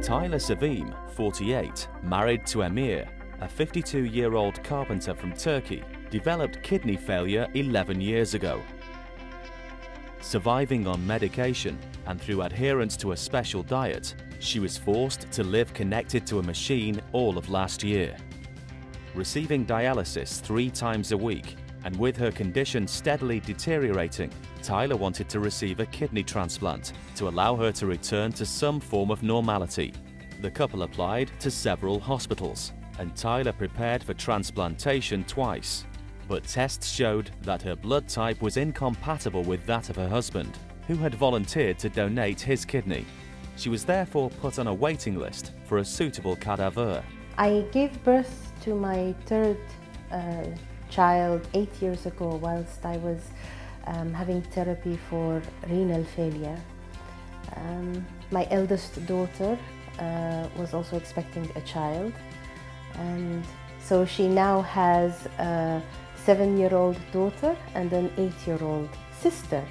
Tyler Savim, 48, married to Emir, a 52-year-old carpenter from Turkey, developed kidney failure 11 years ago. Surviving on medication and through adherence to a special diet, she was forced to live connected to a machine all of last year. Receiving dialysis 3 times a week, and with her condition steadily deteriorating, Tyler wanted to receive a kidney transplant to allow her to return to some form of normality. The couple applied to several hospitals, and Tyler prepared for transplantation twice. But tests showed that her blood type was incompatible with that of her husband, who had volunteered to donate his kidney. She was therefore put on a waiting list for a suitable cadaver. I gave birth to my third child 8 years ago whilst I was having therapy for renal failure. My eldest daughter was also expecting a child, and so she now has a 7-year-old daughter and an 8-year-old sister.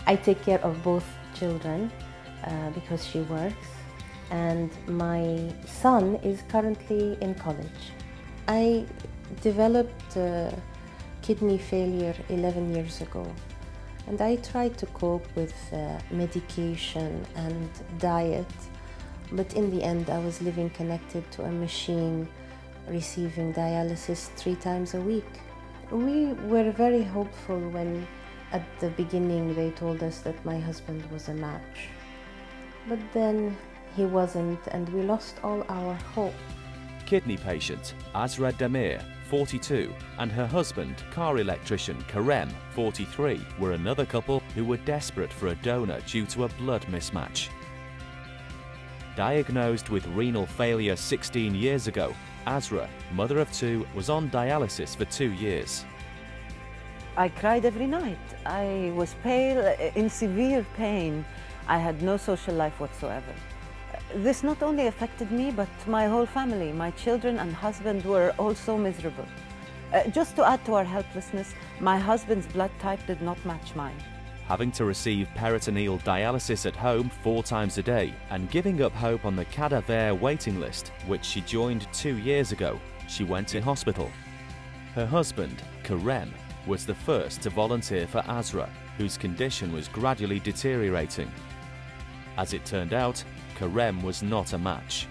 I take care of both children because she works, and my son is currently in college. I developed kidney failure 11 years ago, and I tried to cope with medication and diet, but in the end I was living connected to a machine, receiving dialysis 3 times a week. We were very hopeful when at the beginning they told us that my husband was a match, but then he wasn't, and we lost all our hope. Kidney patient Azra Demir, 42, and her husband, car electrician Karem, 43, were another couple who were desperate for a donor due to a blood mismatch. Diagnosed with renal failure 16 years ago, Azra, mother of 2, was on dialysis for 2 years. I cried every night. I was pale, in severe pain. I had no social life whatsoever. This not only affected me, but my whole family. My children and husband were also miserable. Just to add to our helplessness, my husband's blood type did not match mine. Having to receive peritoneal dialysis at home 4 times a day and giving up hope on the cadaver waiting list, which she joined 2 years ago, she went to hospital. Her husband, Karem, was the first to volunteer for Azra, whose condition was gradually deteriorating. As it turned out, Karem was not a match.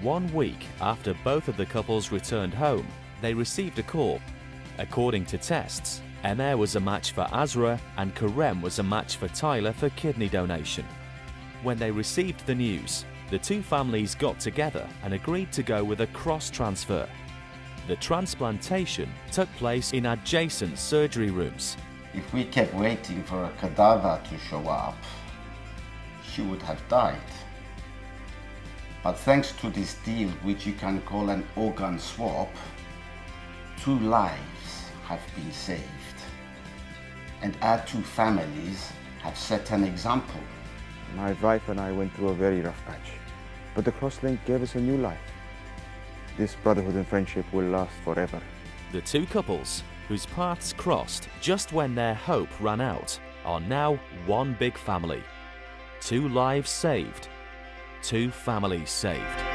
1 week after both of the couples returned home, they received a call. According to tests, Emir was a match for Azra and Karem was a match for Tyler for kidney donation. When they received the news, the 2 families got together and agreed to go with a cross-transfer. The transplantation took place in adjacent surgery rooms. If we kept waiting for a cadaver to show up, she would have died. But thanks to this deal, which you can call an organ swap, 2 lives have been saved. And our 2 families have set an example. My wife and I went through a very rough patch, but the crosslink gave us a new life. This brotherhood and friendship will last forever. The 2 couples, whose paths crossed just when their hope ran out, are now one big family. 2 lives saved, 2 families saved.